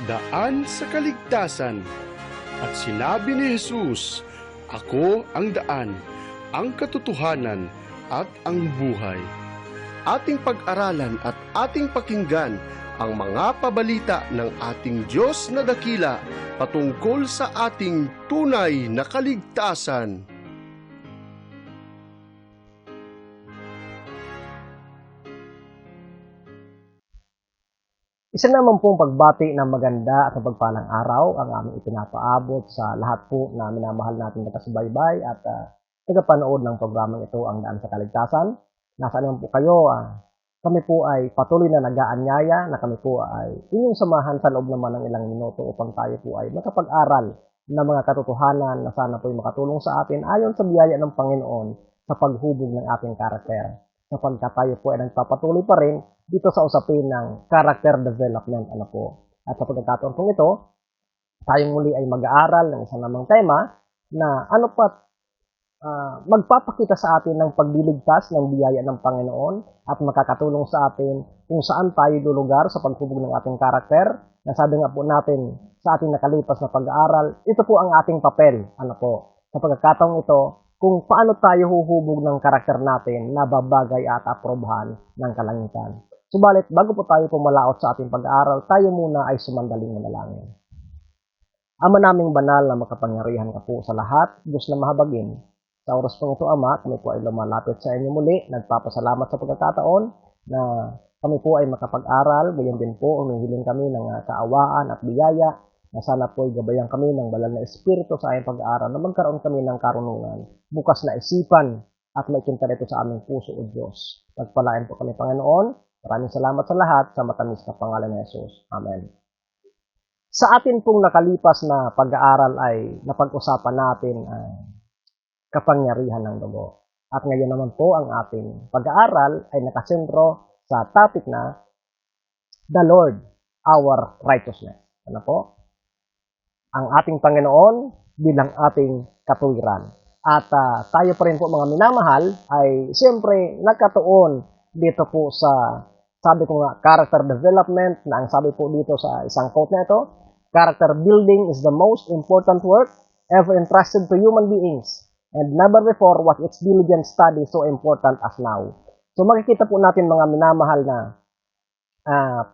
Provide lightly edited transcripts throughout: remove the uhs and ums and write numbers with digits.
daan sa kaligtasan. At sinabi ni Jesus, "Ako ang daan, ang katotohanan, at ang buhay." Ating pag-aralan at ating pakinggan ang mga pabalita ng ating Diyos na dakila patungkol sa ating tunay na kaligtasan. Isa naman pong pagbati ng maganda at mapagpalang araw ang aming ipinapaabot sa lahat po na minamahal natin na kasubaybay at tagapanood ng programang ito, ang Daan sa Kaligtasan. Nasaan naman po kayo? Kami po ay patuloy na nag-aanyaya na kami po ay inyong samahan sa loob naman ng ilang minuto upang tayo po ay makapag-aral ng mga katotohanan na sana po ay makatulong sa atin ayon sa biyaya ng Panginoon sa paghubog ng ating karakter. Sapagkat tayo po ay nagpapatuloy pa rin dito sa usapin ng character development. At sa pagkakataon pong ito, tayong muli ay mag-aaral ng isang namang tema na magpapakita sa atin ng pagliligtas ng biyaya ng Panginoon at makakatulong sa atin kung saan tayo lulugar sa paghubog ng ating karakter. Nasabi nga po natin sa ating nakalipas na pag-aaral, ito po ang ating papel. Sa pagkakataong ito, kung paano tayo huhubog ng karakter natin na babagay at aprobahan ng kalangitan. Subalit, bago po tayo pumalaot sa ating pag-aaral, tayo muna ay sumandaling manalangin. Ama naming banal na makapangyarihan ka po sa lahat, Diyos na mahabagin. Sa oras pong ito, Ama, kami po ay lumalapit sa inyo muli. Nagpapasalamat sa pagkakataon na kami po ay makapag-aral. Gayon din po, humihiling kami ng kaawaan at biyaya na sana po ay gabayan kami ng banal na Espiritu sa aming pag-aaral na magkaroon kami ng karunungan, bukas na isipan at maikinta nito sa aming puso o Diyos. Nagpalain po kami, Panginoon. Maraming salamat sa lahat sa matamis na pangalan ni Jesus. Amen. Sa atin pong nakalipas na pag-aaral ay napag-usapan natin ang kapangyarihan ng dugo. At ngayon naman po ang ating pag-aaral ay nakasentro sa topic na The Lord, our righteousness. Ang ating Panginoon bilang ating katuwiran. At tayo pa rin po mga minamahal ay siyempre nagkatuon dito po sa, sabi ko nga, character development na ang sabi po dito sa isang quote na ito, character building is the most important work ever entrusted to human beings and never before was its diligent study so important as now. So makikita po natin mga minamahal na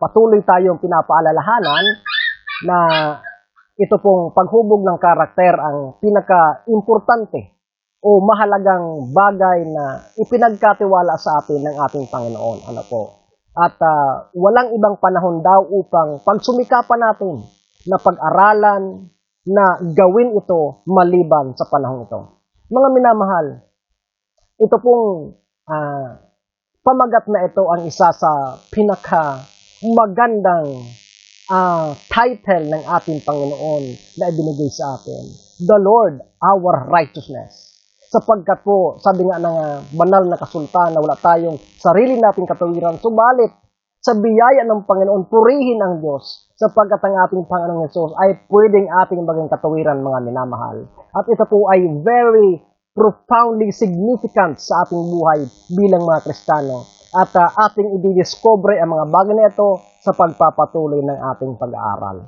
patuloy tayong pinapaalalahanan na ito pong paghubog ng karakter ang pinaka-importante o mahalagang bagay na ipinagkatiwala sa atin ng ating Panginoon. At walang ibang panahon daw upang pagsumikapan natin na pag-aralan na gawin ito maliban sa panahon ito. Mga minamahal, ito pong pamagat na ito ang isa sa pinaka-magandang title ng ating Panginoon na ibinigay sa atin, The Lord, our righteousness. Sapagkat po, sabi nga ng banal na kasultan na wala tayong sarili nating katuwiran, subalit sa biyaya ng Panginoon, purihin ang Diyos sapagkat ang ating Panginoong Yesus ay pwedeng ating maging katuwiran, mga minamahal. At ito po ay very profoundly significant sa ating buhay bilang mga Kristiyano. At ating i-discover ang mga bagay na ito sa pagpapatuloy ng ating pag-aaral.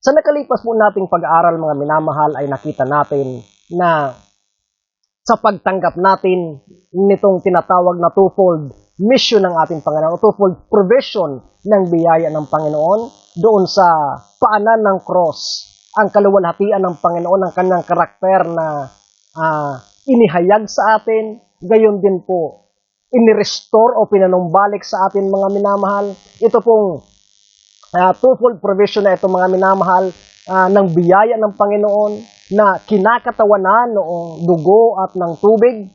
Sa nakalipas po nating pag-aaral, mga minamahal, ay nakita natin na sa pagtanggap natin nitong tinatawag na twofold mission ng ating Panginoon, twofold provision ng biyaya ng Panginoon doon sa paanan ng cross, ang kaluwalhatian ng Panginoon, ang kanyang karakter na inihayag sa atin, gayon din po inirestore o pinanumbalik sa atin, mga minamahal. Ito pong twofold provision na ito, mga minamahal, ng biyaya ng Panginoon na kinakatawanan noong dugo at ng tubig,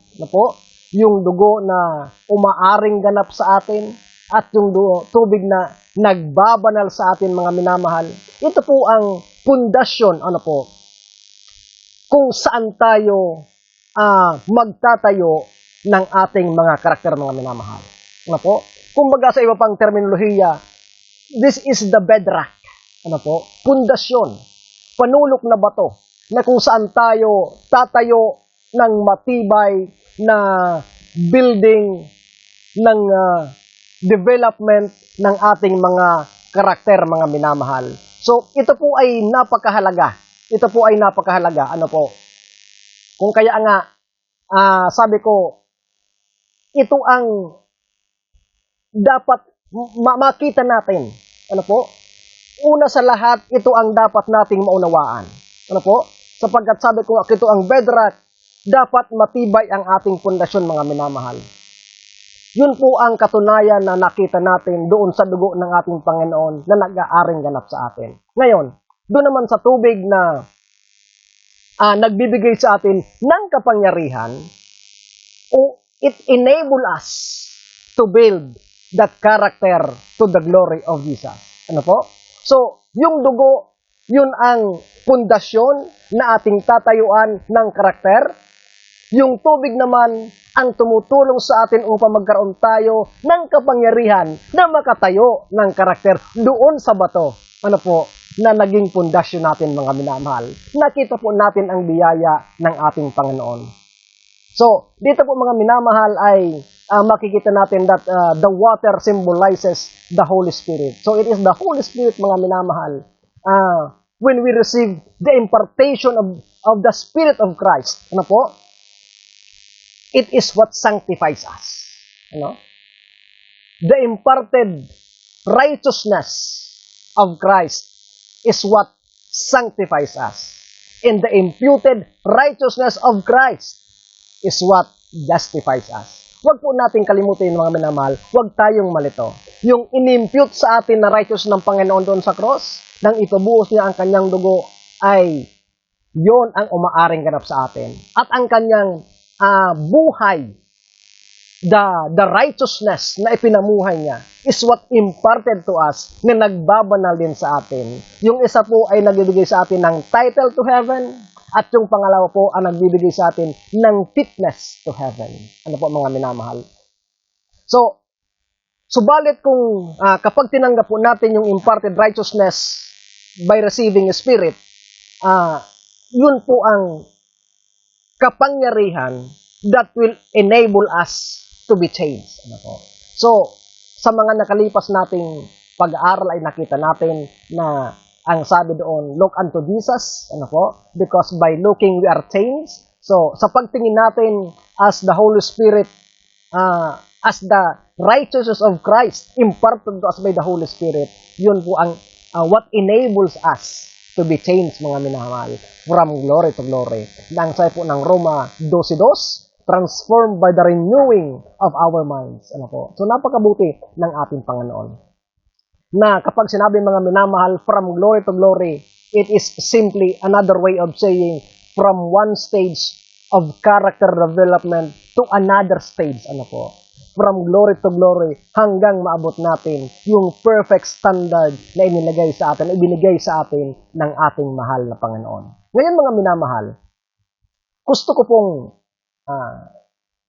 yung dugo na umaaring ganap sa atin at yung tubig na nagbabanal sa atin, mga minamahal. Ito po ang pundasyon, kung saan tayo magtatayo ng ating mga karakter, mga minamahal. Kumbaga sa iba pang terminolohiya, this is the bedrock. Pundasyon, panulok na bato, na kung saan tayo tatayo ng matibay na building ng development ng ating mga karakter, mga minamahal. So, ito po ay napakahalaga. Ito po ay napakahalaga. Ano po? Kung kaya nga, sabi ko, ito ang dapat makita natin. Ano po? Una sa lahat, ito ang dapat nating maunawaan. Ano po? Sapagkat sabi ko, ito ang bedrock, dapat matibay ang ating pundasyon, mga minamahal. Yun po ang katunayan na nakita natin doon sa dugo ng ating Panginoon na nag-aaring ganap sa atin. Ngayon, doon naman sa tubig na nagbibigay sa atin ng kapangyarihan, it enable us to build that character to the glory of Jesus. Ano po? So, yung dugo, yun ang pundasyon na ating tatayuan ng karakter. Yung tubig naman ang tumutulong sa atin upang magkaroon tayo ng kapangyarihan na makatayo ng karakter doon sa bato. Ano po? Na naging pundasyon natin, mga minamahal. Nakita po natin ang biyaya ng ating Panginoon. So, dito po mga minamahal ay makikita natin that the water symbolizes the Holy Spirit. So, it is the Holy Spirit, mga minamahal, when we receive the impartation of the Spirit of Christ. Ano po? It is what sanctifies us. Ano? The imparted righteousness of Christ is what sanctifies us. And the imputed righteousness of Christ is what justifies us. Huwag po natin kalimutin, mga minamahal, huwag tayong malito. Yung inimpute sa atin na righteous ng Panginoon doon sa cross, nang itubuhos niya ang kanyang dugo, ay yon ang umaaring ganap sa atin. At ang kanyang buhay, the righteousness na ipinamuhay niya, is what imparted to us na nagbabanal din sa atin. Yung isa po ay nagbibigay sa atin ng title to heaven, at yung pangalawa po ang nagbibigay sa atin ng fitness to heaven. Ano po, mga minamahal? So, subalit kung kapag tinanggap po natin yung imparted righteousness by receiving a Spirit, yun po ang kapangyarihan that will enable us to be changed. Ano po? So, sa mga nakalipas nating pag-aaral ay nakita natin na ang sabi doon, look unto Jesus, ano po? Because by looking we are changed. So, sa pagtingin natin as the Holy Spirit, as the righteousness of Christ, imparted to us by the Holy Spirit, yun po ang what enables us to be changed, mga minamahal, from glory to glory. Nang sabi po ng Roma 12:2, transformed by the renewing of our minds. Ano po? So, napakabuti ng ating Panginoon. Na kapag sinabi, mga minamahal, from glory to glory, it is simply another way of saying from one stage of character development to another stage. Ano po? From glory to glory hanggang maabot natin yung perfect standard na inilagay sa atin, ibinigay sa atin ng ating mahal na Panginoon. Ngayon, mga minamahal, gusto ko pong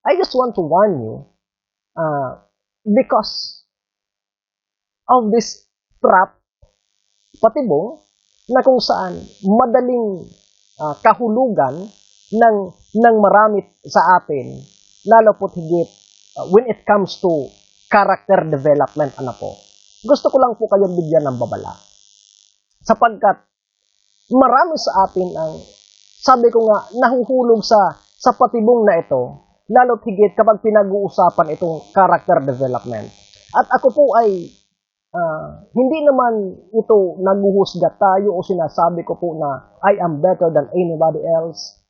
I just want to warn you because of this trap, patibong, na kung saan madaling kahulugan ng marami sa atin, lalo po't higit when it comes to character development. Ano po? Gusto ko lang po kayong bigyan ng babala. Sapagkat marami sa atin ang, sabi ko nga, nahuhulog sa patibong na ito, lalo't higit kapag pinag-uusapan itong character development. At ako po ay hindi naman ito naghuhusga tayo o sinasabi ko po na I am better than anybody else.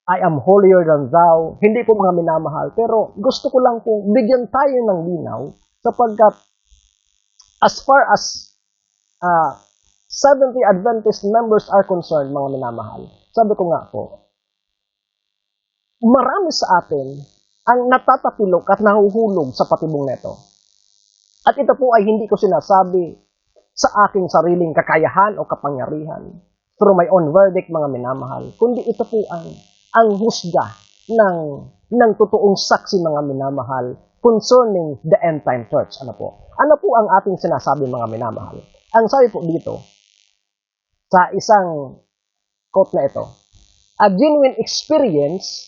I am holier than thou. Hindi po, mga minamahal. Pero gusto ko lang po bigyan tayo ng linaw sapagkat as far as 70 Adventist members are concerned, mga minamahal, sabi ko nga po, marami sa atin ang natatapilok at nahuhulog sa patibong neto. At ito po ay hindi ko sinasabi sa aking sariling kakayahan o kapangyarihan through my own verdict, mga minamahal, kundi ito po ang husga ng totoong saksi, mga minamahal, concerning the end time church. Ano po? Ano po ang ating sinasabi, mga minamahal? Ang sabi po dito, sa isang quote na ito, a genuine experience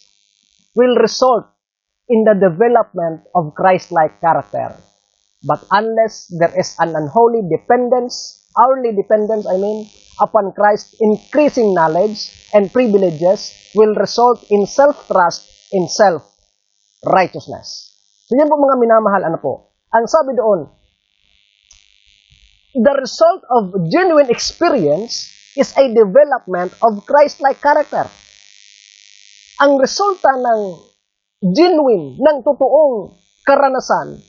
will result in the development of Christ-like character. But unless there is an unholy dependence hourly dependence, upon Christ, increasing knowledge and privileges will result in self-trust, in self-righteousness. So yun po mga minamahal, ang sabi doon, the result of genuine experience is a development of Christ-like character. Ang resulta ng genuine, ng totoong karanasan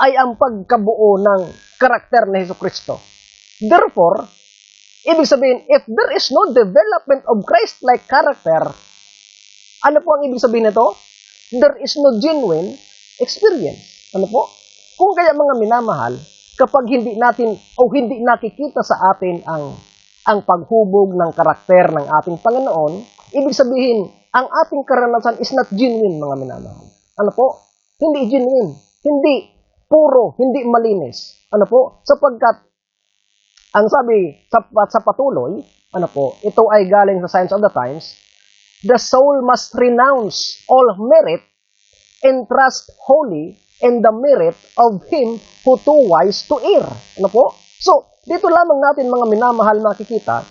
ay ang pagkabuo ng karakter ni Jesucristo. Therefore, ibig sabihin, if there is no development of Christ-like character, ano po ang ibig sabihin nito? There is no genuine experience. Ano po? Kung kaya mga minamahal, kapag hindi natin o hindi nakikita sa atin ang paghubog ng karakter ng ating Panginoon, ibig sabihin, ang ating karanasan is not genuine, mga minamahal. Ano po? Hindi genuine. Hindi puro, hindi malinis. Ano po? Sapagkat, ang sabi sa patuloy, ito ay galing sa Signs of the Times, the soul must renounce all merit and trust wholly in the merit of Him who too wise to err. Ano po? So, dito lamang natin mga minamahal makikita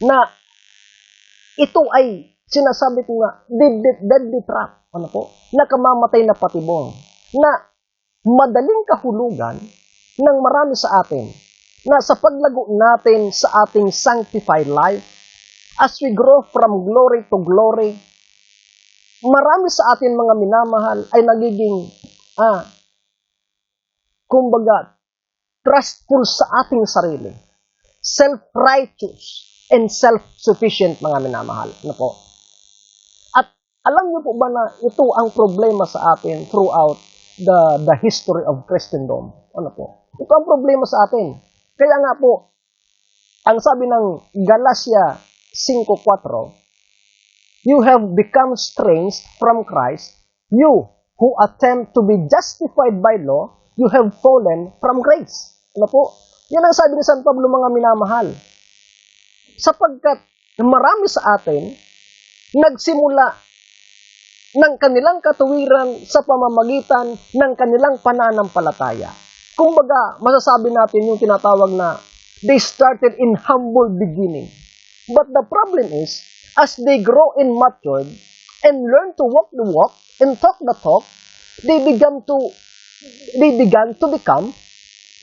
na ito ay sinasabi ko nga, deadly trap. Ano po? Nakamamatay na patibong. Na madaling kahulugan ng marami sa atin na sa paglago natin sa ating sanctified life, as we grow from glory to glory, marami sa atin mga minamahal ay nagiging, kumbaga, trustful sa ating sarili, self-righteous, and self-sufficient mga minamahal. Ano po? At alam niyo po ba na ito ang problema sa atin throughout the history of Christendom? Ano po? Ito ang problema sa atin. Kaya nga po, ang sabi ng Galatia 5:4, you have become estranged from Christ, you who attempt to be justified by law, you have fallen from grace. Ano po? Yan ang sabi ni San Pablo, mga minamahal. Sapagkat marami sa atin nagsimula ng kanilang katuwiran sa pamamagitan ng kanilang pananampalataya. Kumbaga, masasabi natin yung tinatawag na they started in humble beginning. But the problem is, as they grow in matured and learn to walk the walk and talk the talk, they began to become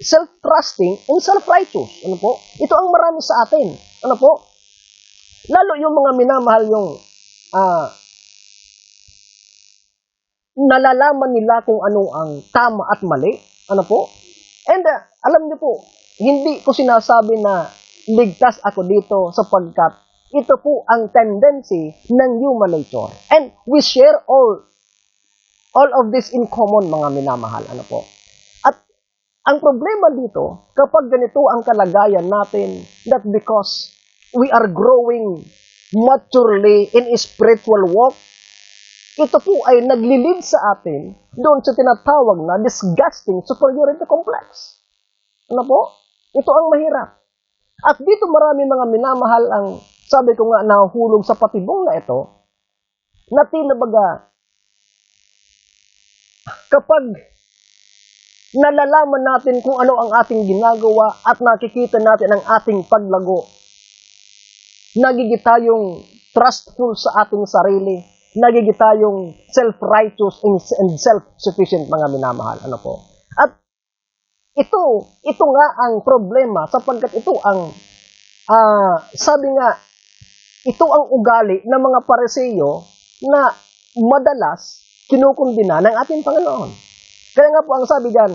self-trusting and self-righteous. Ano po? Ito ang marami sa atin. Ano po? Lalo yung mga minamahal yung nalalaman nila kung ano ang tama at mali. Ano po? And alam niyo po, hindi ko sinasabi na ligtas ako dito sapagkat ito po ang tendency ng human nature. And we share all of this in common, mga minamahal. Ano po? At ang problema dito, kapag ganito ang kalagayan natin, that because we are growing maturely in a spiritual walk, ito po ay naglilid sa atin doon sa tinatawag na disgusting superiority complex. Ano po? Ito ang mahirap. At dito marami mga minamahal ang, sabi ko nga, nahulog sa patibong na ito, na tila baga, kapag nalalaman natin kung ano ang ating ginagawa at nakikita natin ang ating paglago, nagiging tayong trustful sa ating sarili, nagiging tayong self-righteous and self-sufficient, mga minamahal. Ano po? At ito nga ang problema sapagkat ito ang, sabi nga, ito ang ugali ng mga Pariseo na madalas kinukundina ng ating Panginoon. Kaya nga po ang sabi diyan,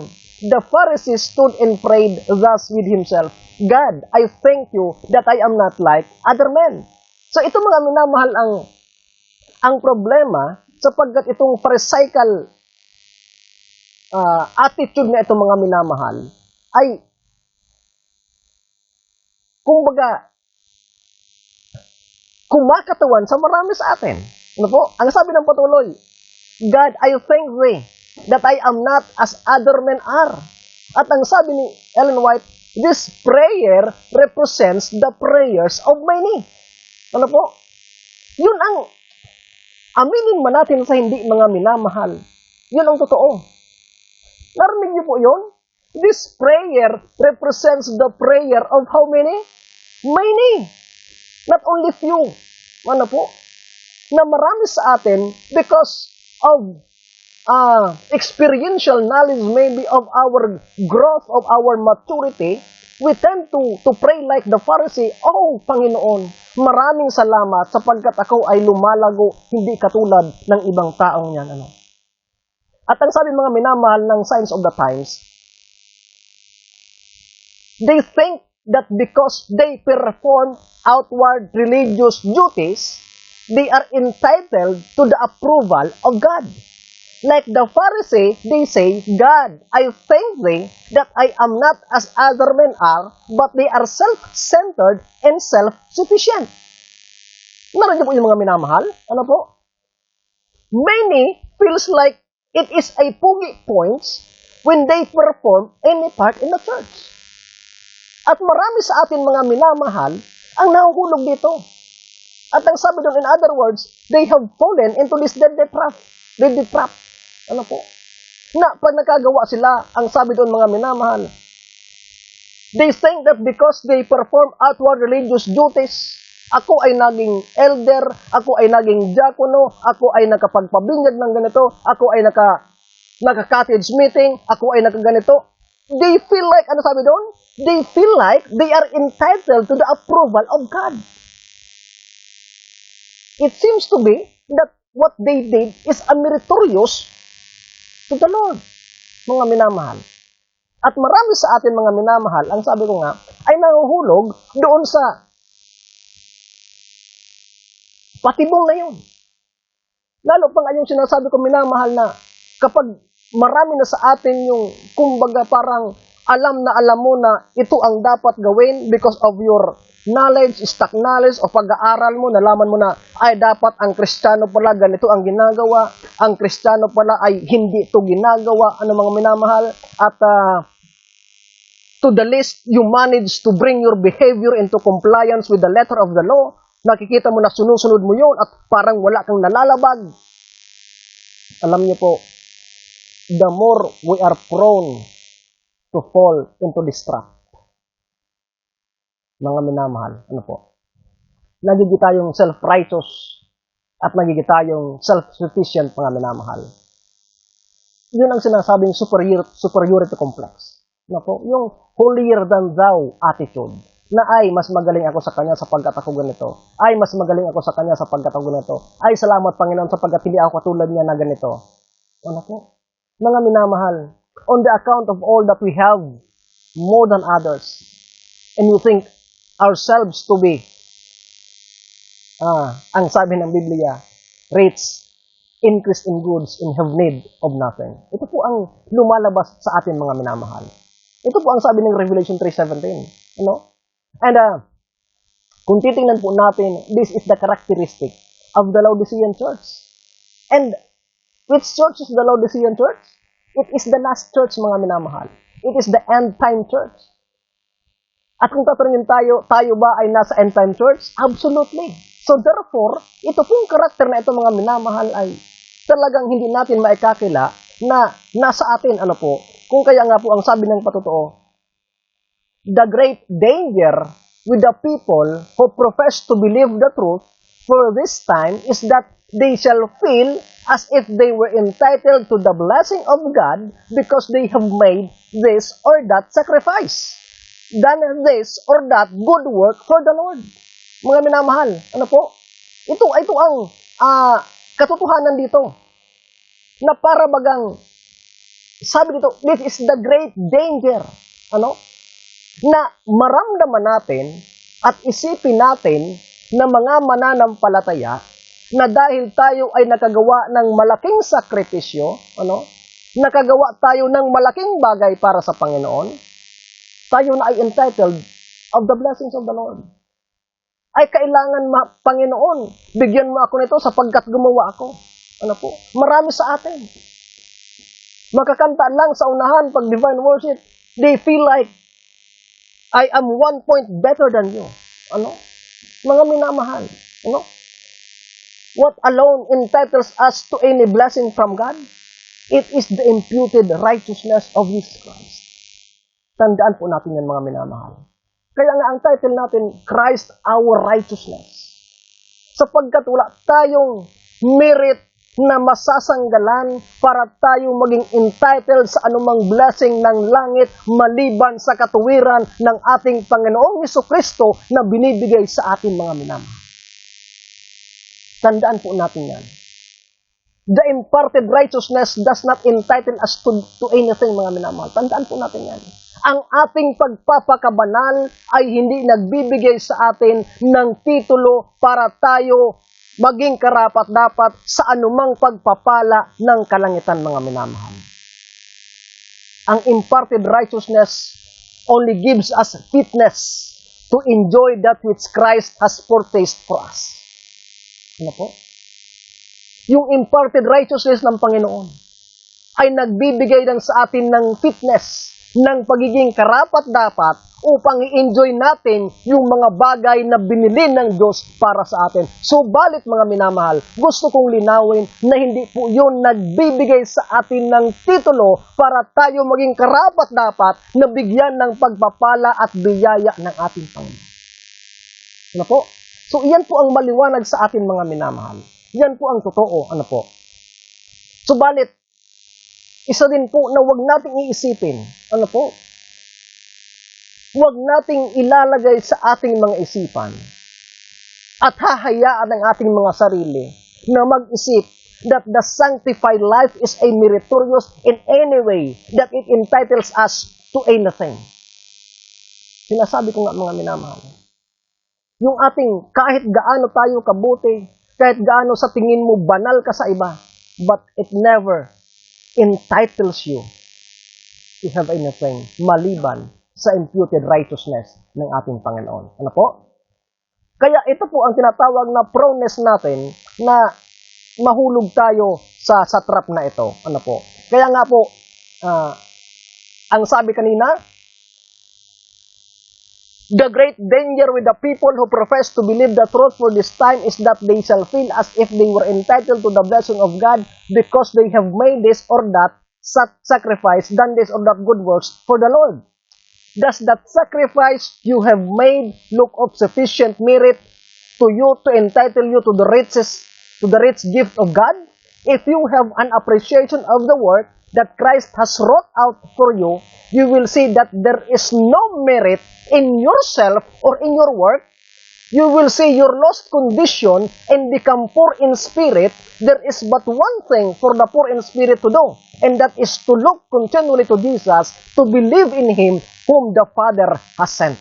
the Pharisee stood and prayed thus with himself, God, I thank you that I am not like other men. So ito mga minamahal ang problema sapagkat itong pharisaical attitude na itong mga minamahal ay kumbaga kumakatawan sa marami sa atin. Ano po? Ang sabi ng patuloy, God, I thank thee that I am not as other men are. At ang sabi ni Ellen White, this prayer represents the prayers of many. Ano po? Yun ang aminin man natin sa hindi, mga minamahal. Yun ang totoo. Narinig niyo po yun? This prayer represents the prayer of how many? Many. Not only few. Ano po? Na marami sa atin because of experiential knowledge maybe of our growth, of our maturity, we tend to pray like the Pharisee, "Oh, Panginoon, maraming salamat sapagkat ako ay lumalago, hindi katulad ng ibang taong yan." Ano? At ang sabi mga minamahal ng Signs of the Times, they think that because they perform outward religious duties, they are entitled to the approval of God. Like the Pharisee, they say, "God, I thank thee that I am not as other men are, but they are self-centered and self-sufficient." Narinig po yung mga minamahal? Ano po? Many feels like it is a pugi points when they perform any part in the church. At marami sa atin mga minamahal ang nahuhulog dito. At ang sabi doon, in other words, they have fallen into this deadly trap. Ano po? Na pag nakagawa sila, ang sabi doon mga minamahal, they think that because they perform outward religious duties, ako ay naging elder, ako ay naging diakono, ako ay nakapagpabinyag ng ganito, ako ay naka-cottage meeting, ako ay nakaganito. They feel like, ano sabi doon? They feel like they are entitled to the approval of God. It seems to be that what they did is a meritorious to the Lord, mga minamahal. At marami sa atin mga minamahal, ang sabi ko nga, ay nahuhulog doon sa patibong na yun. Lalo pa nga yung sinasabi ko minamahal na kapag marami na sa atin yung kumbaga parang alam mo na ito ang dapat gawin because of your knowledge, stock knowledge, o pag-aaral mo, nalaman mo na, ay dapat ang Kristiyano pala, ganito ang ginagawa, ang Kristiyano pala ay hindi ito ginagawa, ano mga minamahal, at to the least, you manage to bring your behavior into compliance with the letter of the law, nakikita mo na sunod-sunod mo yun, at parang wala kang nalalabag. Alam niyo po, the more we are prone to fall into this trap. Mga minamahal, ano po? Nagiging tayong self-righteous at nagiging tayong self-sufficient, mga minamahal. Yun ang sinasabing superiority complex. Ano po? Yung holier than thou attitude. Na ay, mas magaling ako sa kanya sapagkat ako ganito. Ay, mas magaling ako sa kanya sapagkat ako ganito. Ay, salamat Panginoon sapagkat hindi ako katulad niya na ganito. Ano po? Mga minamahal, on the account of all that we have, more than others, and you think ourselves to be, ang sabi ng Biblia, rich, increase in goods, and have need of nothing. Ito po ang lumalabas sa atin mga minamahal. Ito po ang sabi ng Revelation 3:17. Ano? And kung titingnan po natin, this is the characteristic of the Laodicean church. And which church is the Laodicean church? It is the last church, mga minamahal. It is the end-time church. At kung tatanungin tayo ba ay nasa end-time church? Absolutely. So therefore, ito pong karakter na ito, mga minamahal, ay talagang hindi natin maikakila na nasa atin, ano po, kung kaya nga po ang sabi ng patotoo, the great danger with the people who profess to believe the truth for this time is that they shall feel as if they were entitled to the blessing of God because they have made this or that sacrifice, done this or that good work for the Lord. Mga minamahal, ano po? Ito ang katotohanan dito. Na para bagang, sabi dito, this is the great danger. Ano? Na maramdaman natin at isipin natin na mga mananampalataya na dahil tayo ay nakagawa ng malaking sakripisyo, ano? Nakagawa tayo ng malaking bagay para sa Panginoon, tayo na ay entitled of the blessings of the Lord. Ay kailangan, Panginoon, bigyan mo ako nito sapagkat gumawa ako. Ano po? Marami sa atin. Makakanta lang sa unahan pag divine worship, they feel like, I am 1 point better than you. Ano? Mga minamahal. Ano? What alone entitles us to any blessing from God? It is the imputed righteousness of Jesus Christ. Tandaan po natin yan, mga minamahal. Kaya nga ang title natin, Christ Our Righteousness. Sapagkat wala tayong merit na masasanggalan para tayo maging entitled sa anumang blessing ng langit maliban sa katuwiran ng ating Panginoong Hesukristo na binibigay sa ating mga minamahal. Tandaan po natin yan. The imparted righteousness does not entitle us to anything, mga minamahal. Tandaan po natin yan. Ang ating pagpapakabanal ay hindi nagbibigay sa atin ng titulo para tayo maging karapat-dapat sa anumang pagpapala ng kalangitan, mga minamahal. Ang imparted righteousness only gives us fitness to enjoy that which Christ has purchased for us. Ano po? Yung imparted righteousness ng Panginoon ay nagbibigay lang sa atin ng fitness, ng pagiging karapat-dapat upang i-enjoy natin yung mga bagay na binili ng Diyos para sa atin. Subalit, mga minamahal, gusto kong linawin na hindi po yun nagbibigay sa atin ng titulo para tayo maging karapat-dapat na bigyan ng pagpapala at biyaya ng ating Panginoon. Ano po? So, iyan po ang maliwanag sa atin, mga minamahal. Yan po ang totoo. Ano po? Subalit, isa din po na huwag nating iisipin. Ano po? Huwag nating ilalagay sa ating mga isipan at hahayaan ang ating mga sarili na mag-isip that the sanctified life is a meritorious in any way that it entitles us to anything. Sinasabi ko nga, mga minamahal. Yung ating kahit gaano tayo kabuti, kahit gaano sa tingin mo banal ka sa iba, but it never entitles you to have anything maliban sa imputed righteousness ng ating Panginoon. Ano po? Kaya ito po ang tinatawag na proneness natin na mahulog tayo sa trap na ito. Ano po? Kaya nga po, ang sabi kanina, the great danger with the people who profess to believe the truth for this time is that they shall feel as if they were entitled to the blessing of God because they have made this or that sacrifice, done this or that good works for the Lord. Does that sacrifice you have made look of sufficient merit to you to entitle you to the rich gift of God? If you have an appreciation of the work that Christ has wrought out for you, you will see that there is no merit in yourself or in your work. You will see your lost condition and become poor in spirit. There is but one thing for the poor in spirit to do, and that is to look continually to Jesus, to believe in Him whom the Father has sent.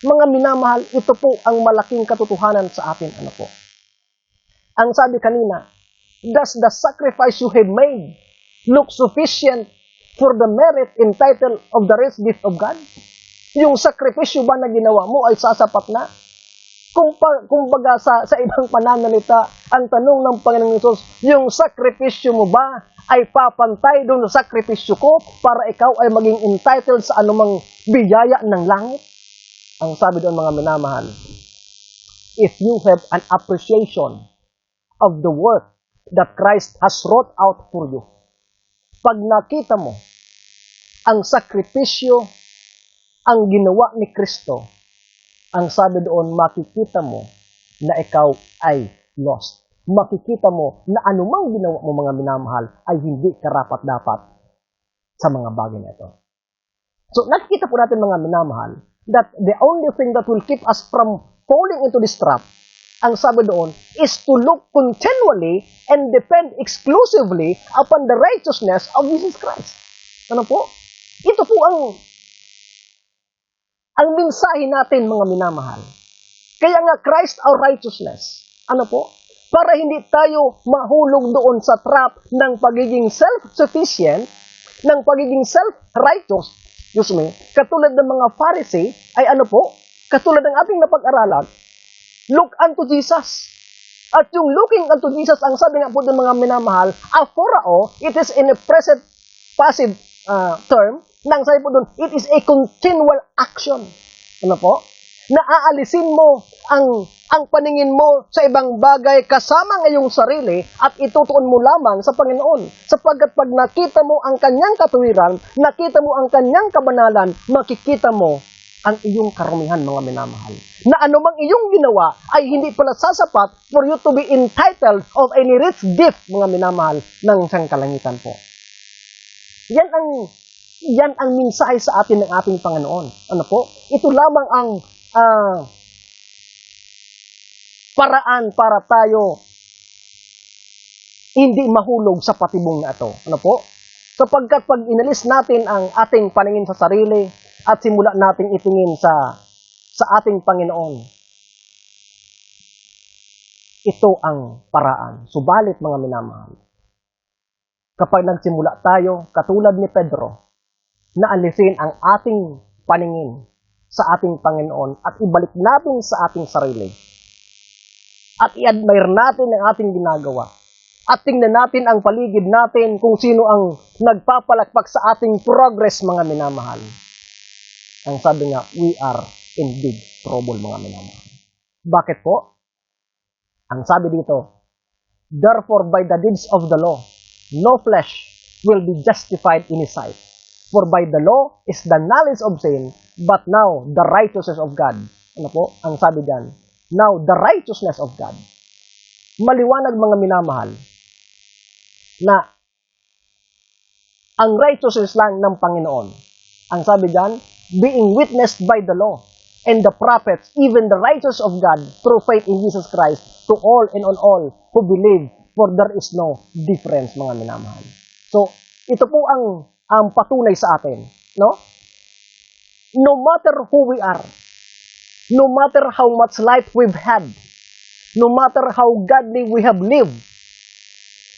Mga minamahal, ito po ang malaking katotohanan sa atin. Ano po? Ang sabi kanina, does the sacrifice you have made look sufficient for the merit entitled of the rich gift of God? Yung sakripisyo ba na ginawa mo ay sasapat na? Kumbaga sa ibang pananalita, ang tanong ng Panginoong Hesus, yung sakripisyo mo ba ay papantay doon sa sakripisyo ko para ikaw ay maging entitled sa anumang biyaya ng langit? Ang sabi doon, mga minamahal, if you have an appreciation of the work that Christ has wrought out for you, pag nakita mo ang sakripisyo, ang ginawa ni Kristo, ang sabi doon, makikita mo na ikaw ay lost. Makikita mo na anumang ginawa mo, mga minamahal, ay hindi karapat-dapat sa mga bagay na ito. So, nakikita po natin, mga minamahal, that the only thing that will keep us from falling into this trap, ang sabi doon, is to look continually and depend exclusively upon the righteousness of Jesus Christ. Ano po? Ito po ang mensahe natin, mga minamahal. Kaya nga, Christ our righteousness. Ano po? Para hindi tayo mahulog doon sa trap ng pagiging self-sufficient, ng pagiging self-righteous, katulad ng mga Pharisee, ay ano po? Katulad ng ating napag-aralan, look unto Jesus. At yung looking unto Jesus, ang sabi nga po doon, mga minamahal, aphorao, it is in a present passive term, nang sabi po doon, it is a continual action. Ano po? Na aalisin mo ang ang paningin mo sa ibang bagay kasama ng iyong sarili at itutuon mo lamang sa Panginoon. Sapagkat pag nakita mo ang kanyang katuwiran, nakita mo ang kanyang kabanalan, makikita mo ang iyong karumihan, mga minamahal. Na anumang iyong ginawa ay hindi pala sasapat for you to be entitled of any rich gift, mga minamahal, ng siyang kalangitan po. Yan ang mensahe sa atin ng ating Panginoon. Ano po? Ito lamang ang paraan para tayo hindi mahulog sa patibong na ito. Ano po? Sapagkat pag inalis natin ang ating paningin sa sarili at simula nating itingin sa ating Panginoon, ito ang paraan. Subalit, mga minamahal, kapag nagsimula tayo, katulad ni Pedro, na alisin ang ating paningin sa ating Panginoon at ibalik natin sa ating sarili, at i-admire natin ang ating ginagawa. At tingnan natin ang paligid natin kung sino ang nagpapalakpak sa ating progress, mga minamahal. Ang sabi nga, we are in big trouble, mga minamahal. Bakit po? Ang sabi dito, therefore by the deeds of the law, no flesh will be justified in his sight. For by the law is the knowledge of sin, but now the righteousness of God. Ano po? Ang sabi dyan, now, the righteousness of God. Maliwanag, mga minamahal, na ang righteousness lang ng Panginoon. Ang sabi dyan, being witnessed by the law and the prophets, even the righteousness of God through faith in Jesus Christ, to all and on all who believe, for there is no difference, mga minamahal. So, ito po ang patunay sa atin. No? No matter who we are, no matter how much life we've had, no matter how godly we have lived,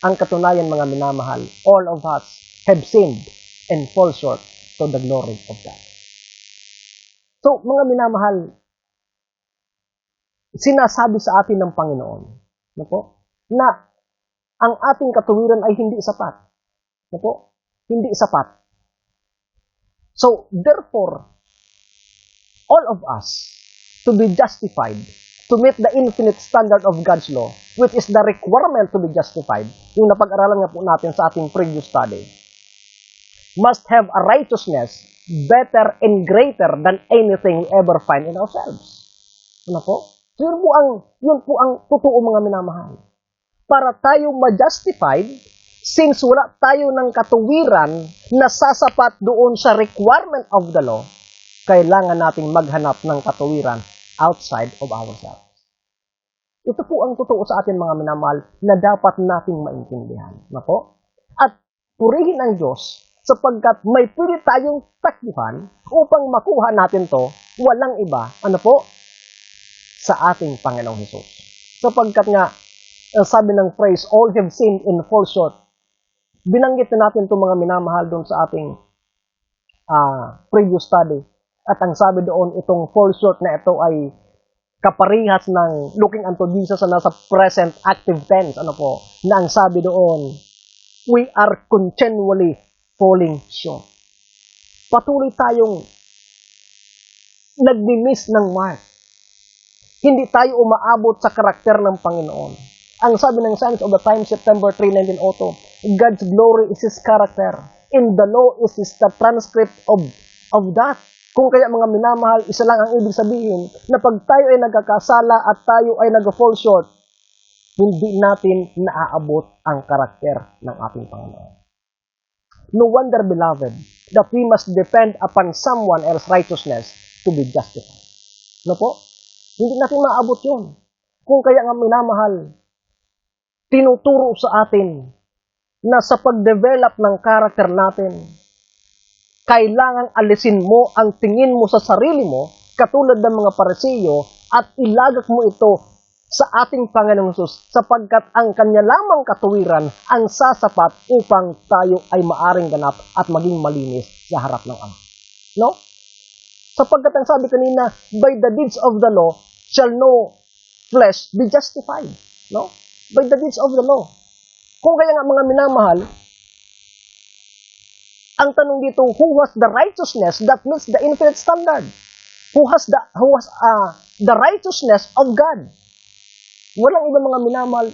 ang katunayan, mga minamahal, all of us have sinned and fall short to the glory of God. So, mga minamahal, sinasabi sa atin ng Panginoon, no po, na ang ating katuwiran ay hindi sapat. No po? Hindi sapat. So, therefore, all of us, to be justified, to meet the infinite standard of God's law, which is the requirement to be justified, yung napag-aralan nga po natin sa ating previous study, must have a righteousness better and greater than anything we ever find in ourselves. Ano po? So, yun po ang totoo, mga minamahal. Para tayo ma-justified, since wala tayo ng katuwiran na sasapat doon sa requirement of the law, kailangan nating maghanap ng katuwiran outside of ourselves. Ito po ang totoo sa atin, mga minamahal, na dapat nating maintindihan. Na po? At purihin ang Diyos sapagkat may pili tayong takbuhan upang makuha natin to, walang iba, ano po? Sa ating Panginoong Hesus. Sapagkat nga, sabi ng phrase, all have sinned and fall short. Binanggit na natin itong mga minamahal doon sa ating previous study. At ang sabi doon, itong fall short na ito ay kaparihas ng looking unto Jesus na nasa present active tense. Ano po? Na ang sabi doon, we are continually falling short. Patuloy tayong nagmi-miss ng mark. Hindi tayo umaabot sa karakter ng Panginoon. Ang sabi ng Signs of the Times, September 3, 1902, God's glory is His character. In the law is the transcript of that. Kung kaya, mga minamahal, isa lang ang ibig sabihin na pag tayo ay nagkakasala at tayo ay nag-fall short, hindi natin naaabot ang karakter ng ating Panginoon. No wonder, beloved, that we must depend upon someone else's righteousness to be justified. No po? Hindi natin maaabot yun. Kung kaya nga, minamahal, tinuturo sa atin na sa pag-develop ng karakter natin, kailangan alisin mo ang tingin mo sa sarili mo, katulad ng mga Parisiyo, at ilagak mo ito sa ating Panginoong Hesus, sapagkat ang kanya lamang katuwiran ang sasapat upang tayo ay maaring ganap at maging malinis sa harap ng Ama. No? Sapagkat ang sabi kanina, by the deeds of the law shall no flesh be justified. No? By the deeds of the law. Kung kaya nga, mga minamahal, ang tanong dito, who was the righteousness that meets the infinite standard? who has the righteousness of God. Walang ibang mga minamahal,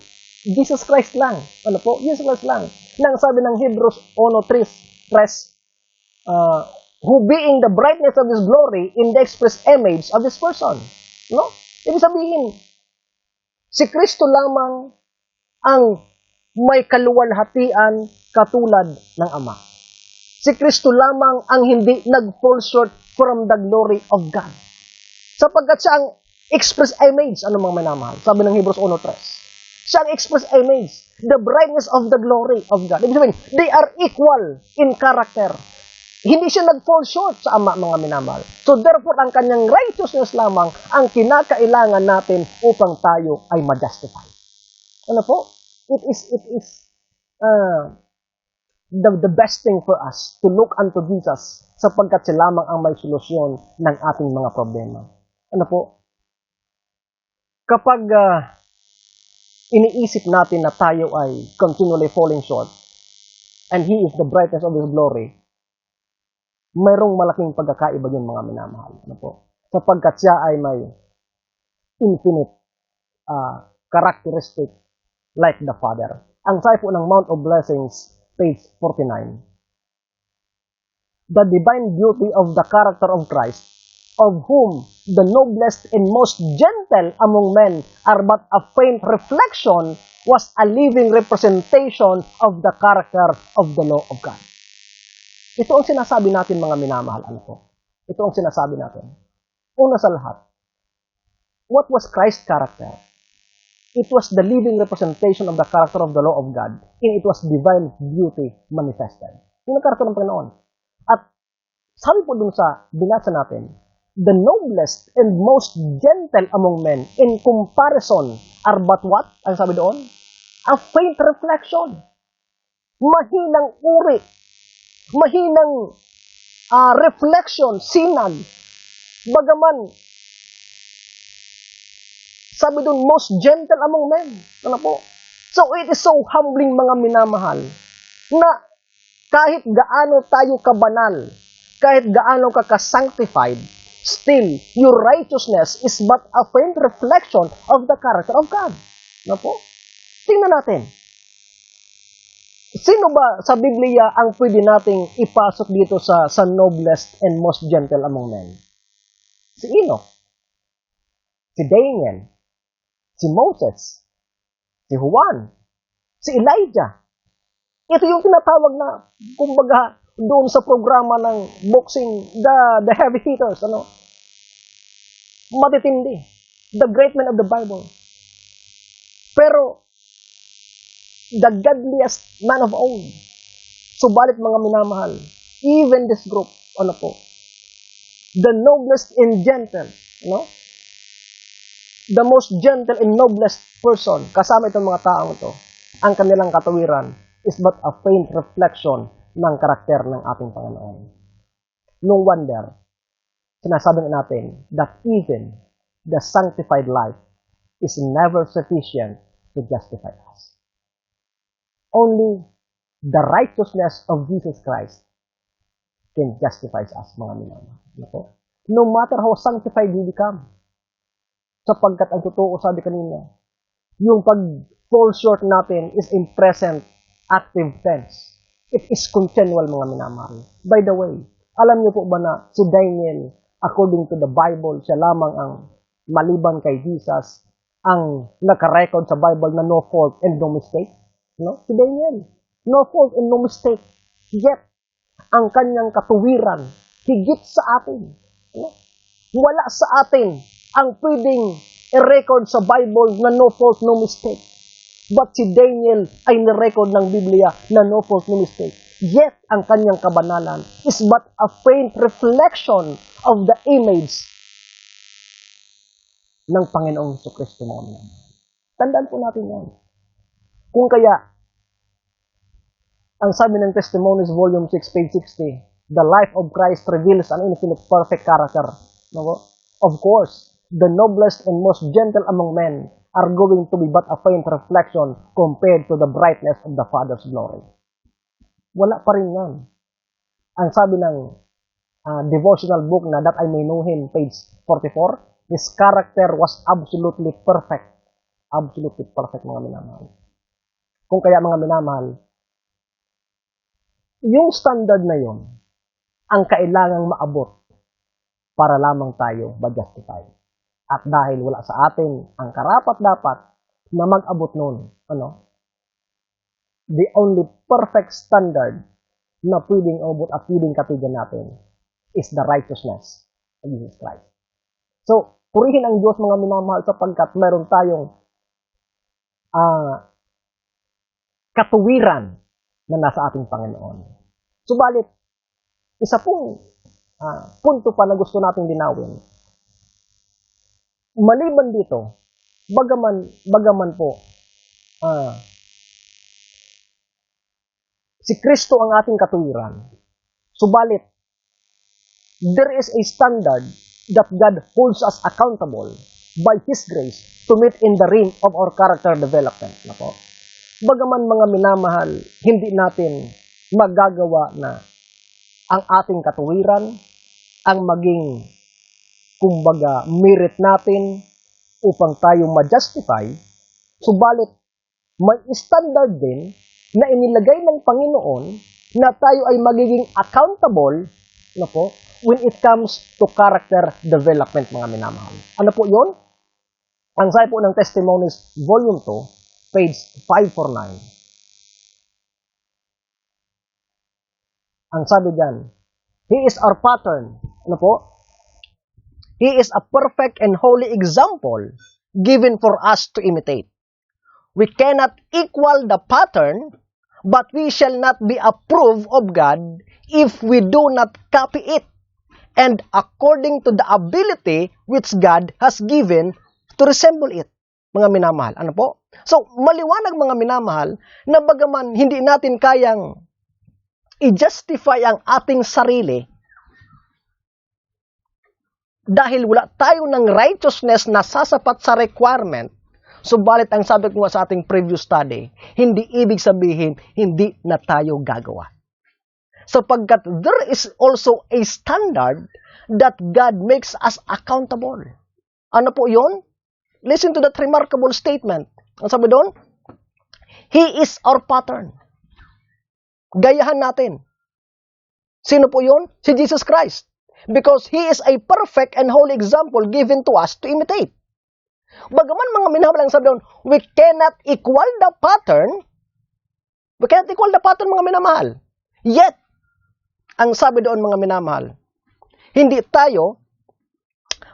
Jesus Christ lang. Ano po? Jesus Christ lang. Nang sabi ng Hebrews 1:3, who being the brightness of His glory in the express image of His person. No? Ibig sabihin, si Kristo lamang ang may kaluwalhatian katulad ng Ama. Si Kristo lamang ang hindi nag-fall short from the glory of God. Sapagkat siya ang express image, ano mga minamahal? Sabi ng Hebrews 1:3. Siya ang express image, the brightness of the glory of God. Ibig sabihin, they are equal in character. Hindi siya nag-fall short sa Ama, mga minamahal. So therefore, ang kanyang righteousness lamang ang kinakailangan natin upang tayo ay ma-justify. Ano po? It is the best thing for us to look unto Jesus sapagkat siya lamang ang may solusyon ng ating mga problema. Ano po? Kapag iniisip natin na tayo ay continually falling short and He is the brightness of His glory, mayroong malaking pagkakaiba yun, mga minamahal. Ano po? Sapagkat siya ay may infinite characteristic like the Father. Ang sabi po ng Mount of Blessings, page 49. The divine beauty of the character of Christ, of whom the noblest and most gentle among men are but a faint reflection, was a living representation of the character of the law of God. Ito ang sinasabi natin, mga minamahal. Ano po? Ito ang sinasabi natin. Una sa lahat, what was Christ's character? It was the living representation of the character of the law of God, and it was divine beauty manifested. Yung karakter ng Panginoon. At sabi po dun sa binasa natin, the noblest and most gentle among men in comparison are but what? Ang sabi doon? A faint reflection. Mahinang uri. Mahinang reflection, sinag. Bagaman, sabi doon, most gentle among men. Ano po? So, it is so humbling, mga minamahal, na kahit gaano tayo kabanal, kahit gaano ka ka-sanctified, still, your righteousness is but a faint reflection of the character of God. Ano po? Tingnan natin. Sino ba sa Biblia ang pwede nating ipasok dito sa noblest and most gentle among men? Si Enoch, si Daniel, si Moses, si Juan, si Elijah. Ito yung tinatawag na, kumbaga, doon sa programa ng boxing, the heavy hitters, ano? Matitindi. The great men of the Bible. Pero, the godliest man of all. Subalit, mga minamahal, even this group, ano po, the noblest and gentle, no? The most gentle and noblest person, kasama itong mga taong ito, ang kanilang katuwiran is but a faint reflection ng karakter ng ating Panginoon. No wonder, sinasabi natin that even the sanctified life is never sufficient to justify us. Only the righteousness of Jesus Christ can justify us, mga minamahal. No matter how sanctified we become, sapagkat ang totoo, sabi kanina, yung pag-fall short natin is in present active tense. It is continual, mga minamahal. By the way, alam niyo po ba na si Daniel, according to the Bible, siya lamang ang maliban kay Jesus, ang nakarecord sa Bible na no fault and no mistake? No? Si Daniel, no fault and no mistake. Yet, ang kanyang katuwiran, higit sa atin. No? Wala sa atin ang pwedeng i-record sa Bible na no fault, no mistake. But si Daniel ay ni-record ng Biblia na no fault, no mistake. Yet, ang kanyang kabanalan is but a faint reflection of the image ng Panginoong Jesucristo, mga minamahal. Tandaan po natin yan. Kung kaya, ang sabi ng Testimonies, Volume 6, page 60, the life of Christ reveals an infinite perfect character. No? Of course, the noblest and most gentle among men are going to be but a faint reflection compared to the brightness of the Father's glory. Wala pa rin yan. Ang sabi ng devotional book na That I May Know Him, page 44, his character was absolutely perfect. Absolutely perfect, mga minamahal. Kung kaya, mga minamahal, yung standard na yon ang kailangang maabot para lamang tayo ma-justify. At dahil wala sa atin ang karapat-dapat na mag-abot nun, the only perfect standard na pwedeng abot at pwedeng katigan natin is the righteousness of Jesus Christ. So, purihin ang Diyos, mga minamahal, sapagkat meron tayong katuwiran na nasa ating Panginoon. Subalit, isa pong punto pa na gusto nating linawin. Maliban dito, bagaman po, si Kristo ang ating katuwiran. Subalit, there is a standard that God holds us accountable by His grace to meet in the realm of our character development. Bagaman, mga minamahal, hindi natin magagawa na ang ating katuwiran ang maging, kumbaga, merit natin upang tayo ma-justify, subalit may standard din na inilagay ng Panginoon na tayo ay magiging accountable when it comes to character development, mga minamahal. Ano po yun? Ang sabi po ng Testimonies, Volume 2, page 549. Ang sabi dyan, He is our pattern. Ano po? He is a perfect and holy example given for us to imitate. We cannot equal the pattern, but we shall not be approved of God if we do not copy it, and according to the ability which God has given to resemble it. Mga minamahal. Ano po? So, maliwanag, mga minamahal, na bagaman hindi natin kayang i-justify ang ating sarili dahil wala tayo ng righteousness na sasapat sa requirement, subalit ang sabi ko nga sa ating previous study, hindi ibig sabihin hindi na tayo gagawa. Sapagkat there is also a standard that God makes us accountable. Ano po yun? Listen to that remarkable statement. Ang sabi doon, He is our pattern. Gayahan natin. Sino po yun? Si Jesus Christ. Because He is a perfect and holy example given to us to imitate. Bagaman, mga minamahal, ang sabi doon, we cannot equal the pattern. We cannot equal the pattern, mga minamahal. Yet, ang sabi doon, mga minamahal, hindi tayo,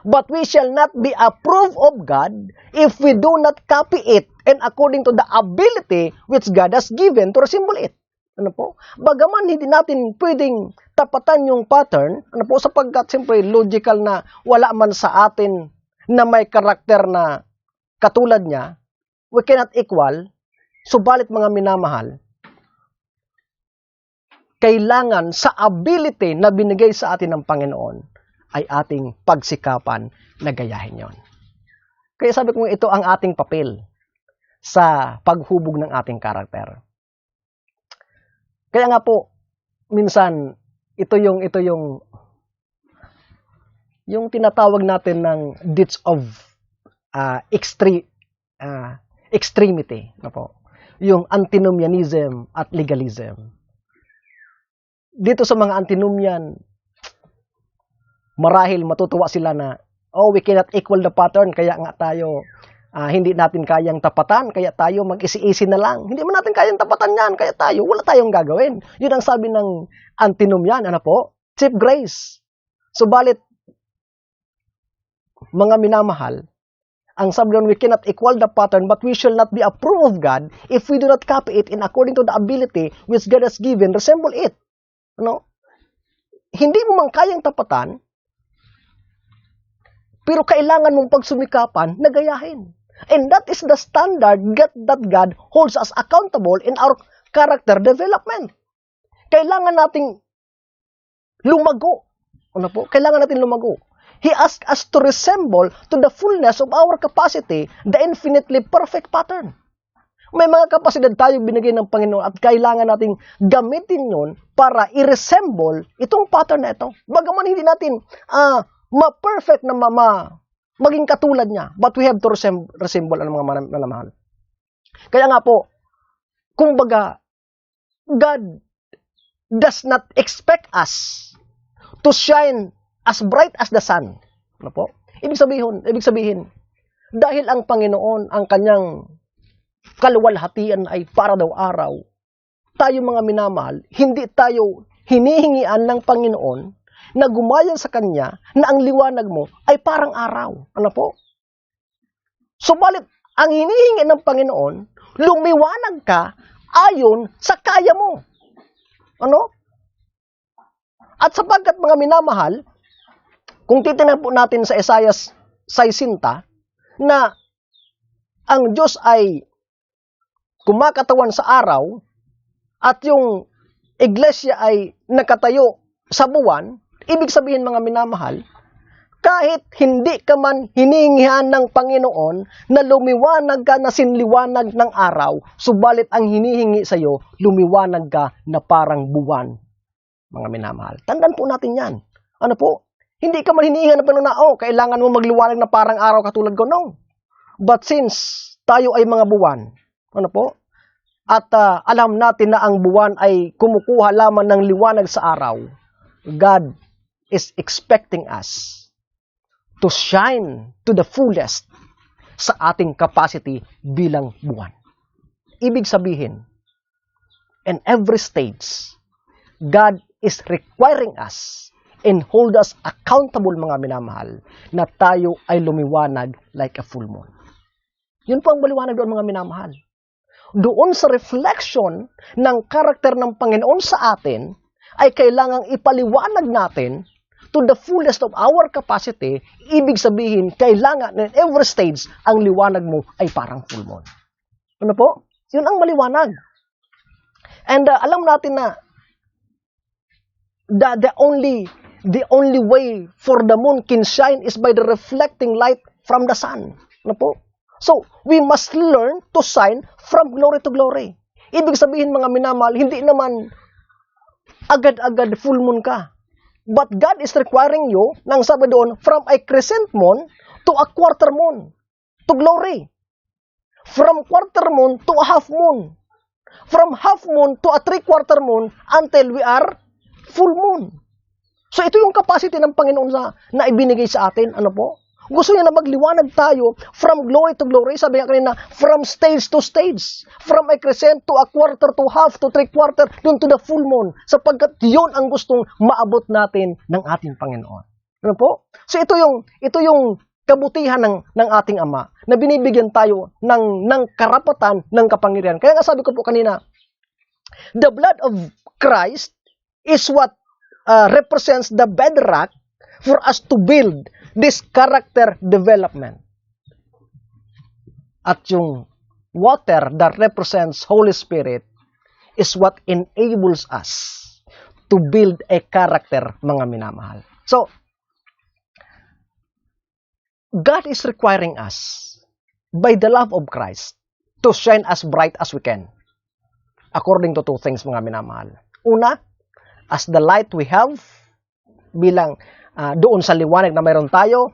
but we shall not be approved of God if we do not copy it and according to the ability which God has given to resemble it. Ano po? Bagaman hindi natin pwedeng tapatan yung pattern, ano po, sapagkat siyempre logical na wala man sa atin na may karakter na katulad niya, we cannot equal, subalit, mga minamahal, kailangan sa ability na binigay sa atin ng Panginoon ay ating pagsikapan na gayahin yon. Kaya sabi ko, ito ang ating papel sa paghubog ng ating karakter. Kaya nga po, minsan, ito yung tinatawag natin ng deeds of extremity. Na po. Yung antinomianism at legalism. Dito sa mga antinomian, marahil matutuwa sila na, we cannot equal the pattern, kaya nga tayo hindi natin kayang tapatan, kaya tayo mag-isi-isi na lang. Hindi man natin kayang tapatan yan, kaya tayo, wala tayong gagawin. Yun ang sabi ng antinomian, ano po? Cheap grace. Subalit, mga minamahal, ang sabi doon, we cannot equal the pattern, but we shall not be approved of God if we do not copy it in according to the ability which God has given, resemble it. Ano? Hindi mo man kayang tapatan, pero kailangan mong pagsumikapan na gayahin. And that is the standard that God holds us accountable in our character development. Kailangan nating lumago. Ano po? Kailangan natin lumago. He asks us to resemble to the fullness of our capacity, the infinitely perfect pattern. May mga kapasidad tayo binigay ng Panginoon at kailangan nating gamitin yun para i-resemble itong pattern na ito. Bagaman hindi natin ma-perfect na maging katulad niya, but we have to resemble ang mga manamahal. Kaya nga po, kumbaga, God does not expect us to shine as bright as the sun. Ano po? Ibig sabihin, dahil ang Panginoon, ang kanyang kaluwalhatian ay para daw araw, tayo mga minamahal, hindi tayo hinihingian ng Panginoon na gumayon sa Kanya na ang liwanag mo ay parang araw. Ano po? Subalit, ang hinihingi ng Panginoon, lumiwanag ka ayon sa kaya mo. Ano? At sapagkat mga minamahal, kung titingnan po natin sa Isaiah 60, na ang Diyos ay kumakatawan sa araw at yung iglesia ay nakatayo sa buwan, ibig sabihin mga minamahal, kahit hindi ka man hiningihan ng Panginoon na lumiwanag ka na sinliwanag ng araw, subalit ang hinihingi sa iyo, lumiwanag ka na parang buwan, mga minamahal. Tandaan po natin yan. Ano po? Hindi ka man hinihingihan ng Panginoon na, kailangan mo magliwanag na parang araw katulad ko, no. But since tayo ay mga buwan, ano po? At alam natin na ang buwan ay kumukuha lamang ng liwanag sa araw, God is expecting us to shine to the fullest sa ating capacity bilang buwan. Ibig sabihin, in every stage, God is requiring us and hold us accountable, mga minamahal, na tayo ay lumiwanag like a full moon. Yun po ang maliwanag doon, mga minamahal. Doon sa reflection ng karakter ng Panginoon sa atin, ay kailangang ipaliwanag natin to the fullest of our capacity. Ibig sabihin, kailangan in every stage, ang liwanag mo ay parang full moon. Ano po? Yun ang maliwanag. And alam natin na the only way for the moon can shine is by the reflecting light from the sun. Ano po? So, we must learn to shine from glory to glory. Ibig sabihin, mga minamahal, hindi naman agad-agad full moon ka. But God is requiring you, nang sabi doon, from a crescent moon to a quarter moon, to glory. From quarter moon to a half moon. From half moon to a three-quarter moon until we are full moon. So, ito yung capacity ng Panginoon na ibinigay sa atin. Ano po? Gusto niya na magliwanag tayo from glory to glory. Sabi nga kanina, from stage to stage. From a crescent to a quarter to half to three-quarter, dun to the full moon. Sapagkat yun ang gustong maabot natin ng ating Panginoon. Ano po? So ito yung kabutihan ng ating Ama na binibigyan tayo ng karapatan, ng kapangyarihan. Kaya nga sabi ko po kanina, the blood of Christ is what represents the bedrock for us to build this character development. At yung water that represents Holy Spirit is what enables us to build a character, mga minamahal. So, God is requiring us, by the love of Christ, to shine as bright as we can. According to two things, mga minamahal. Una, as the light we have, bilang doon sa liwanag na mayroon tayo,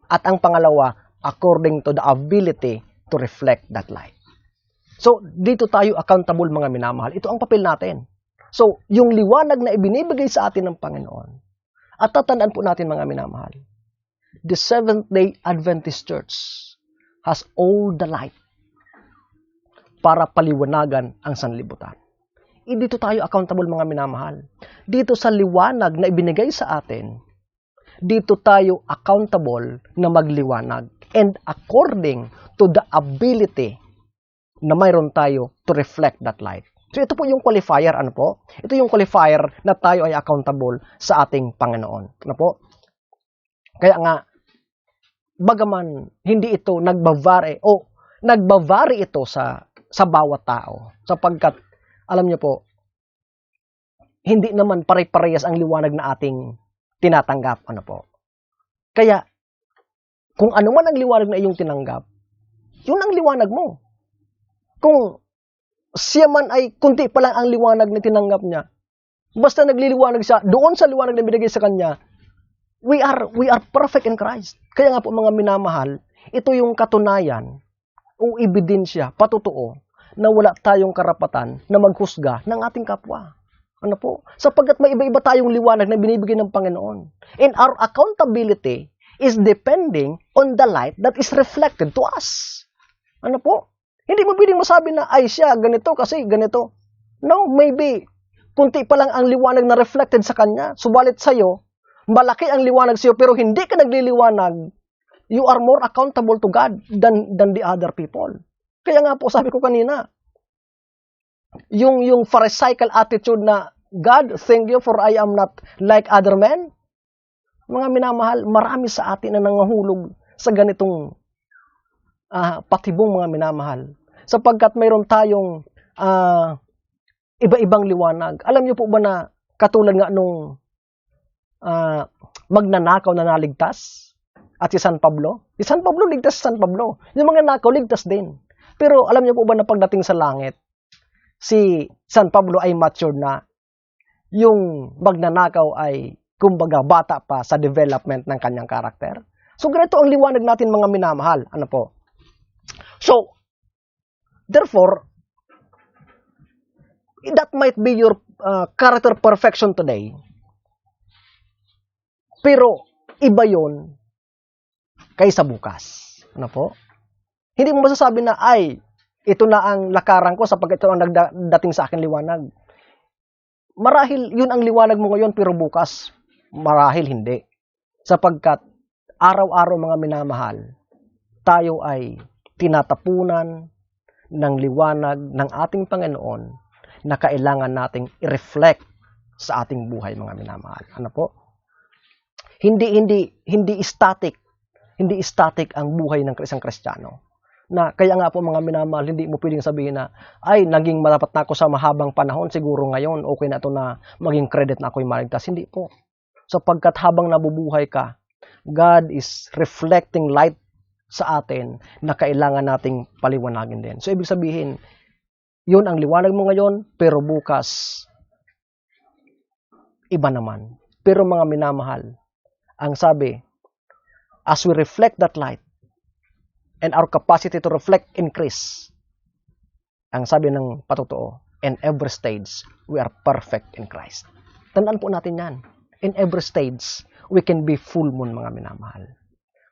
at ang pangalawa, according to the ability to reflect that light. So, dito tayo accountable, mga minamahal. Ito ang papel natin. So, yung liwanag na ibinibigay sa atin ng Panginoon, at tatandaan po natin, mga minamahal, the Seventh-day Adventist Church has all the light para paliwanagan ang sanlibutan. Dito tayo accountable, mga minamahal. Dito sa liwanag na ibinigay sa atin, dito tayo accountable na magliwanag. And according to the ability na mayroon tayo to reflect that light. So ito po yung qualifier, ano po? Ito yung qualifier na tayo ay accountable sa ating Panginoon. Ano po? Kaya nga, bagaman hindi ito nagbavary ito sa bawat tao. Sapagkat, alam niyo po, hindi naman pare-parehas ang liwanag na ating tinatanggap. Ano po? Kaya, kung ano man ang liwanag na iyong tinanggap, yun ang liwanag mo. Kung siya man ay kunti pa lang ang liwanag na tinanggap niya, basta nagliliwanag siya doon sa liwanag na binigay sa kanya, we are perfect in Christ. Kaya nga po mga minamahal, ito yung katunayan o ebidensya, patotoo, na wala tayong karapatan na maghusga ng ating kapwa. Ano po? Sapagkat may iba-iba tayong liwanag na binibigay ng Panginoon. And our accountability is depending on the light that is reflected to us. Ano po? Hindi mo pwedeng masabi na, ay siya, ganito kasi ganito. No, maybe, kunti pa lang ang liwanag na reflected sa kanya. Subalit sa'yo, malaki ang liwanag sa'yo, pero hindi ka nagliliwanag. You are more accountable to God than the other people. Kaya nga po, sabi ko kanina, yung pharisaical attitude na, God, thank you for I am not like other men. Mga minamahal, marami sa atin na nangahulog sa ganitong patibong mga minamahal. Sapagkat mayroon tayong iba-ibang liwanag. Alam niyo po ba na katulad nga nung magnanakaw na naligtas at si San Pablo? Si San Pablo, ligtas si San Pablo. Yung mga nakaw, ligtas din. Pero alam niyo po ba na pagdating sa langit, si San Pablo ay matured na, yung magnanakaw ay kumbaga bata pa sa development ng kanyang karakter. So ganito ang liwanag natin mga minamahal. Ano po? So, therefore, that might be your character perfection today. Pero iba yon kaysa bukas. Ano po? Hindi mo masasabi na, ay, ito na ang lakaran ko sapagkat ito ang nagdating sa akin liwanag. Marahil yun ang liwanag mo ngayon, pero bukas, marahil hindi. Sapagkat araw-araw mga minamahal, tayo ay tinatapunan ng liwanag ng ating Panginoon na kailangan nating i-reflect sa ating buhay mga minamahal. Ano po? Hindi static. Hindi static ang buhay ng isang Kristiyano. Na kaya nga po mga minamahal, hindi mo pwedeng sabihin na, ay, naging matapat na ako sa mahabang panahon, siguro ngayon, okay na ito na maging credit na ako'y maligtas. Hindi po. Sapagkat habang nabubuhay ka, God is reflecting light sa atin na kailangan nating paliwanagin din. So, ibig sabihin, yun ang liwanag mo ngayon, pero bukas, iba naman. Pero mga minamahal, ang sabi, as we reflect that light, and our capacity to reflect increase, ang sabi ng patotoo, in every stage, we are perfect in Christ. Tandaan po natin yan. In every stage, we can be full moon, mga minamahal.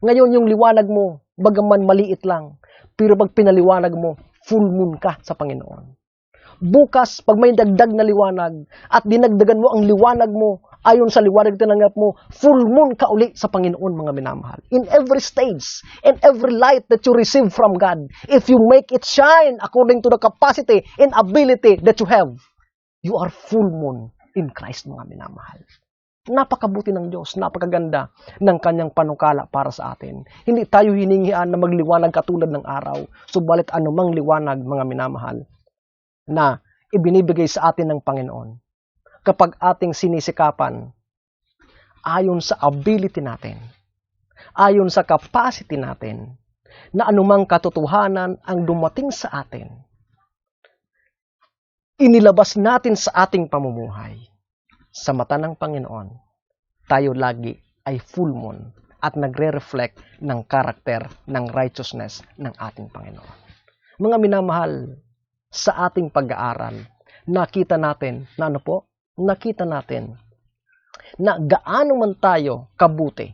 Ngayon, yung liwanag mo, bagaman maliit lang, pero pag pinaliwanag mo, full moon ka sa Panginoon. Bukas, pag may dagdag na liwanag, at dinagdagan mo ang liwanag mo, ayon sa liwanag tinanggap mo, full moon ka uli sa Panginoon, mga minamahal. In every stage, in every light that you receive from God, if you make it shine according to the capacity and ability that you have, you are full moon in Christ, mga minamahal. Napakabuti ng Diyos, napakaganda ng kanyang panukala para sa atin. Hindi tayo hiningian na magliwanag katulad ng araw, subalit anumang liwanag, mga minamahal, na ibinibigay sa atin ng Panginoon. Kapag ating sinisikapan, ayon sa ability natin, ayon sa capacity natin, na anumang katotohanan ang dumating sa atin, inilabas natin sa ating pamumuhay. Sa mata ng Panginoon, tayo lagi ay full moon at nagre-reflect ng karakter ng righteousness ng ating Panginoon. Mga minamahal, sa ating pag-aaral, nakita natin na ano po? Nakita natin na gaano man tayo kabuti,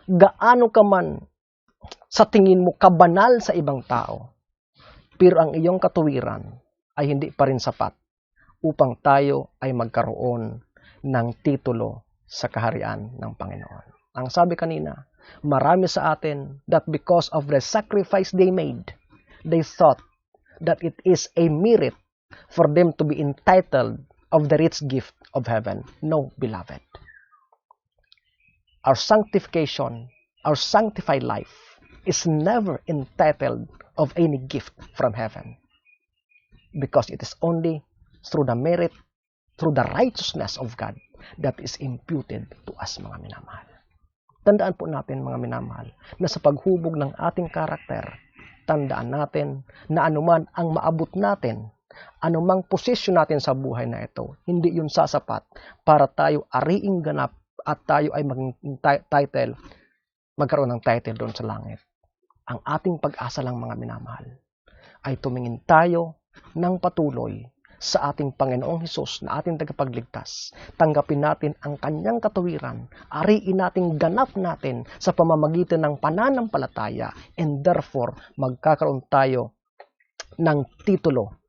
gaano ka man sa tingin mo kabanal sa ibang tao, pero ang iyong katuwiran ay hindi pa rin sapat upang tayo ay magkaroon ng titulo sa kaharian ng Panginoon. Ang sabi kanina, marami sa atin that because of the sacrifice they made, they thought that it is a merit for them to be entitled of the rich gift of heaven. No, beloved. Our sanctification, our sanctified life is never entitled of any gift from heaven. Because it is only through the merit, through the righteousness of God that is imputed to us, mga minamahal. Tandaan po natin, mga minamahal, na sa paghubog ng ating karakter, tandaan natin na anuman ang maabot natin Anumang posisyon natin sa buhay na ito, hindi yun sasapat para tayo ariing ganap at tayo ay magkaroon ng title doon sa langit. Ang ating pag-asa lang, mga minamahal, ay tumingin tayo ng patuloy sa ating Panginoong Hesus na ating tagapagligtas. Tanggapin natin ang kanyang katuwiran, ariin nating ganap natin sa pamamagitan ng pananampalataya, and therefore magkakaroon tayo ng titulo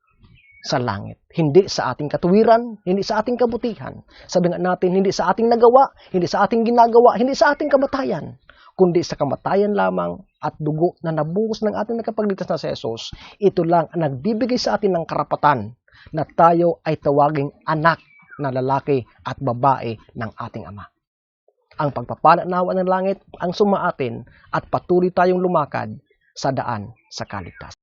sa langit. Hindi sa ating katuwiran, hindi sa ating kabutihan. Sabi nga natin, hindi sa ating nagawa, hindi sa ating ginagawa, hindi sa ating kamatayan, kundi sa kamatayan lamang at dugo na nabuhos ng ating nakapagligtas na si Jesus. Ito lang ang nagbibigay sa atin ng karapatan na tayo ay tawaging anak na lalaki at babae ng ating Ama. Ang pagpapala nawa ng langit ang sumaatin at patuloy tayong lumakad sa daan sa kaligtasan.